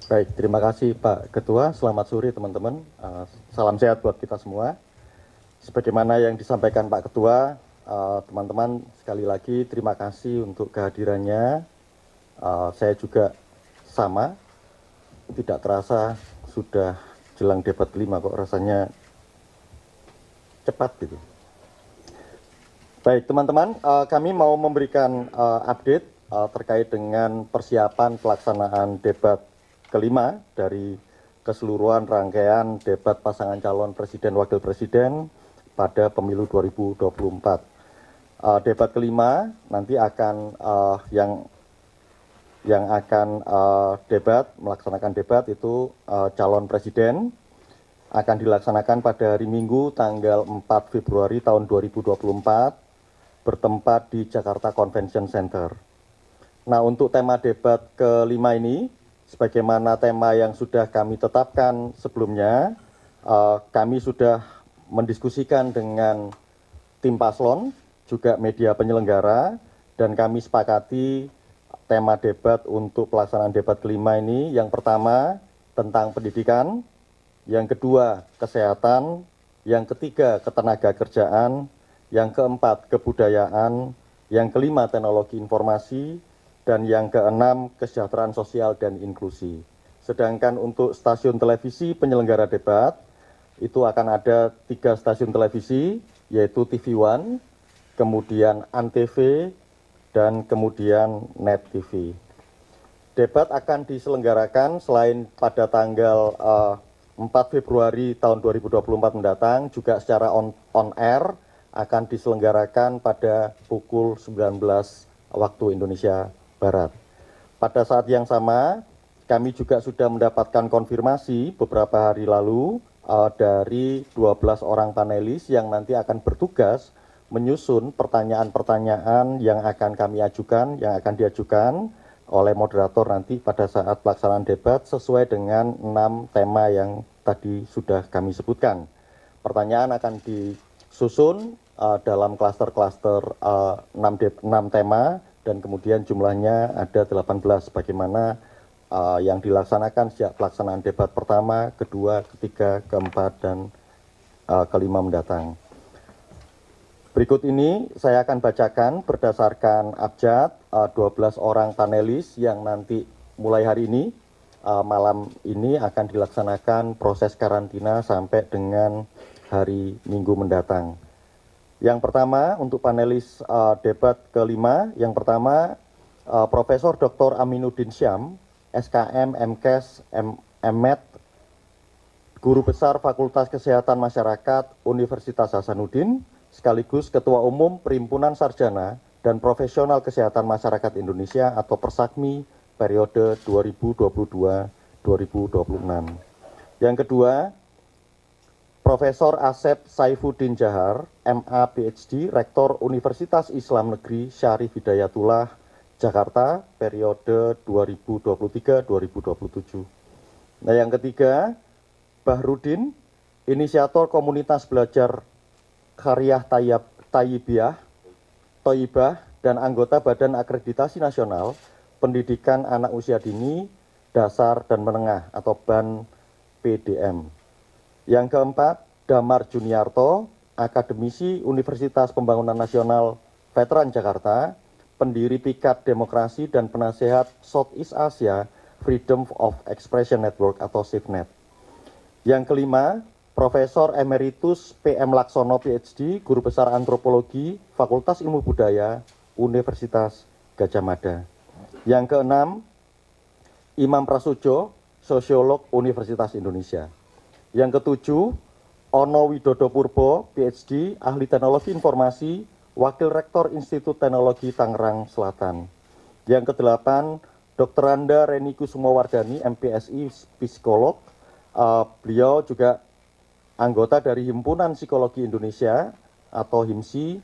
Baik, terima kasih Pak Ketua. Selamat sore teman-teman. Salam sehat buat kita semua. Sebagaimana yang disampaikan Pak Ketua, teman-teman sekali lagi terima kasih untuk kehadirannya. Saya juga sama, tidak terasa sudah jelang debat kelima kok rasanya cepat gitu. Baik teman-teman, kami mau memberikan update terkait dengan persiapan pelaksanaan debat kelima dari keseluruhan rangkaian debat pasangan calon presiden wakil presiden pada pemilu 2024. Debat kelima nanti akan yang akan melaksanakan debat itu calon presiden akan dilaksanakan pada hari Minggu tanggal 4 Februari tahun 2024 bertempat di Jakarta Convention Center. Nah, untuk tema debat kelima ini, sebagaimana tema yang sudah kami tetapkan sebelumnya, kami sudah mendiskusikan dengan tim paslon, juga media penyelenggara, dan kami sepakati tema debat untuk pelaksanaan debat kelima ini, yang pertama tentang pendidikan, yang kedua kesehatan, yang ketiga ketenaga kerjaan, yang keempat kebudayaan, yang kelima teknologi informasi, dan yang keenam kesejahteraan sosial dan inklusi. Sedangkan untuk stasiun televisi penyelenggara debat, itu akan ada 3 stasiun televisi, yaitu TV One, kemudian Antv, dan kemudian Net TV. Debat akan diselenggarakan selain pada tanggal 4 Februari tahun 2024 mendatang, juga secara on air akan diselenggarakan pada pukul 19 waktu Indonesia Barat. Pada saat yang sama, kami juga sudah mendapatkan konfirmasi beberapa hari lalu dari 12 orang panelis yang nanti akan bertugas menyusun pertanyaan-pertanyaan yang akan kami ajukan, yang akan diajukan oleh moderator nanti pada saat pelaksanaan debat sesuai dengan 6 tema yang tadi sudah kami sebutkan. Pertanyaan akan disusun dalam klaster-klaster 6 tema, dan kemudian jumlahnya ada 18 bagaimana yang dilaksanakan sejak pelaksanaan debat pertama, kedua, ketiga, keempat, dan kelima mendatang. Berikut ini saya akan bacakan berdasarkan abjad 12 orang panelis yang nanti mulai hari ini, malam ini akan dilaksanakan proses karantina sampai dengan hari Minggu mendatang. Yang pertama untuk panelis debat kelima, yang pertama Profesor Dr. Aminuddin Syam, SKM, MKes, MEd, Guru Besar Fakultas Kesehatan Masyarakat Universitas Hasanuddin, sekaligus Ketua Umum Perhimpunan Sarjana dan Profesional Kesehatan Masyarakat Indonesia atau Persakmi periode 2022-2026. Yang kedua, Profesor Asep Saifuddin Jahar, MA PhD, Rektor Universitas Islam Negeri Syarif Hidayatullah, Jakarta, periode 2023-2027. Nah, yang ketiga, Bahrudin, inisiator komunitas belajar Qaryah Thayyibah, dan anggota Badan Akreditasi Nasional Pendidikan Anak Usia Dini, Dasar dan Menengah atau BAN PDM. Yang keempat, Damar Juniarto, akademisi Universitas Pembangunan Nasional Veteran Jakarta, pendiri Pikat Demokrasi dan penasehat Southeast Asia Freedom of Expression Network atau SafeNet. Yang kelima, Profesor Emeritus PM Laksono PhD, Guru Besar Antropologi, Fakultas Ilmu Budaya, Universitas Gadjah Mada. Yang keenam, Imam Prasojo, Sosiolog Universitas Indonesia. Yang ketujuh, Ono Widodo Purbo, PhD, Ahli Teknologi Informasi, Wakil Rektor Institut Teknologi Tangerang Selatan. Yang kedelapan, Dr. Randa Reni Kusumowardani, MPSI, Psikolog. Beliau juga anggota dari Himpunan Psikologi Indonesia atau HIMSI,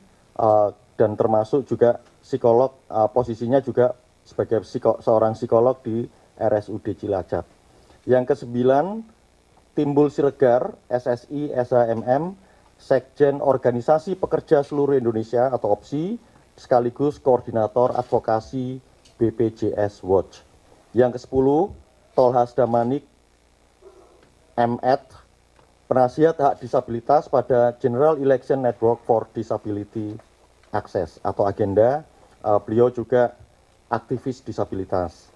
dan termasuk juga psikolog, posisinya juga sebagai seorang psikolog di RSUD Cilacap. Yang kesembilan, Timbul Siregar, SSI, SHMM, Sekjen Organisasi Pekerja Seluruh Indonesia atau OPSI, sekaligus Koordinator Advokasi BPJS Watch. Yang ke-10, Tolhas Damanik, M.Ed, penasihat hak disabilitas pada General Election Network for Disability Access atau Agenda. Beliau juga aktivis disabilitas.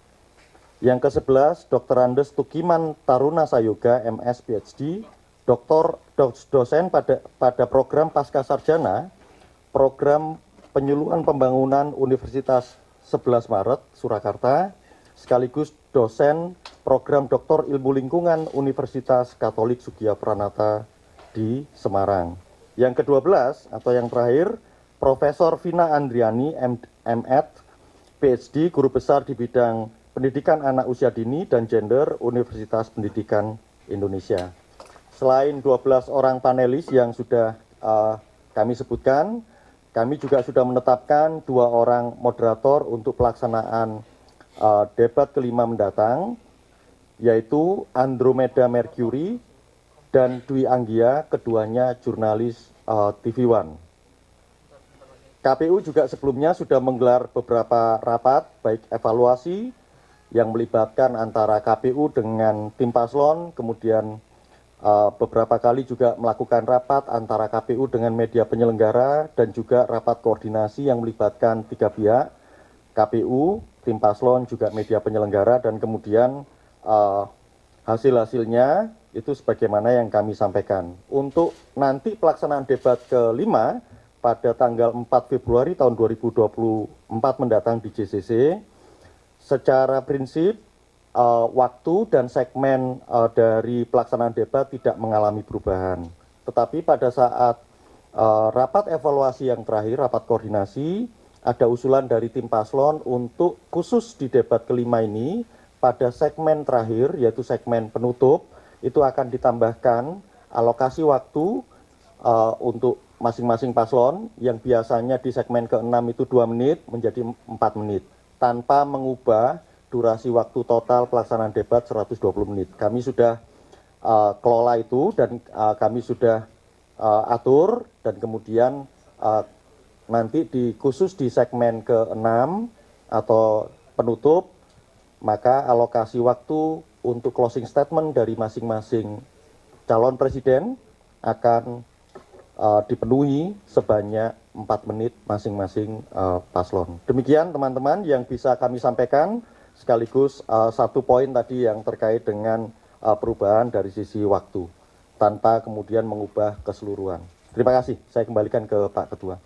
Yang ke-11, Dr. Andes Tukiman Taruna Sayoga, MS PhD, dosen pada program Pasca Sarjana, program penyuluhan pembangunan Universitas 11 Maret, Surakarta, sekaligus dosen program Doktor Ilmu Lingkungan Universitas Katolik Sugiya Pranata di Semarang. Yang ke-12 atau yang terakhir, Profesor Vina Andriani, M.Ed, PhD, Guru Besar di bidang Pendidikan Anak Usia Dini dan Gender, Universitas Pendidikan Indonesia. Selain 12 orang panelis yang sudah kami sebutkan, kami juga sudah menetapkan 2 orang moderator untuk pelaksanaan debat kelima mendatang, yaitu Andromeda Mercury dan Dwi Anggia, keduanya jurnalis TV One. KPU juga sebelumnya sudah menggelar beberapa rapat, baik evaluasi yang melibatkan antara KPU dengan tim paslon, kemudian beberapa kali juga melakukan rapat antara KPU dengan media penyelenggara, dan juga rapat koordinasi yang melibatkan 3 pihak, KPU, tim paslon, juga media penyelenggara, dan kemudian hasil-hasilnya itu sebagaimana yang kami sampaikan. Untuk nanti pelaksanaan debat kelima pada tanggal 4 Februari tahun 2024 mendatang di JCC, secara prinsip waktu dan segmen dari pelaksanaan debat tidak mengalami perubahan. Tetapi pada saat rapat evaluasi yang terakhir, rapat koordinasi, ada usulan dari tim paslon untuk khusus di debat kelima ini, pada segmen terakhir, yaitu segmen penutup, itu akan ditambahkan alokasi waktu untuk masing-masing paslon, yang biasanya di segmen ke-6 itu 2 menit menjadi 4 menit. Tanpa mengubah durasi waktu total pelaksanaan debat 120 menit. Kami sudah kelola itu dan kami sudah atur, dan kemudian nanti khusus di segmen ke-6 atau penutup, maka alokasi waktu untuk closing statement dari masing-masing calon presiden akan dipenuhi sebanyak 4 menit masing-masing paslon. Demikian teman-teman yang bisa kami sampaikan, sekaligus 1 poin tadi yang terkait dengan perubahan dari sisi waktu, tanpa kemudian mengubah keseluruhan. Terima kasih, saya kembalikan ke Pak Ketua.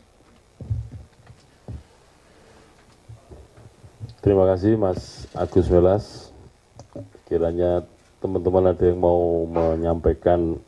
Terima kasih Mas Agus Melas. Kiranya teman-teman ada yang mau menyampaikan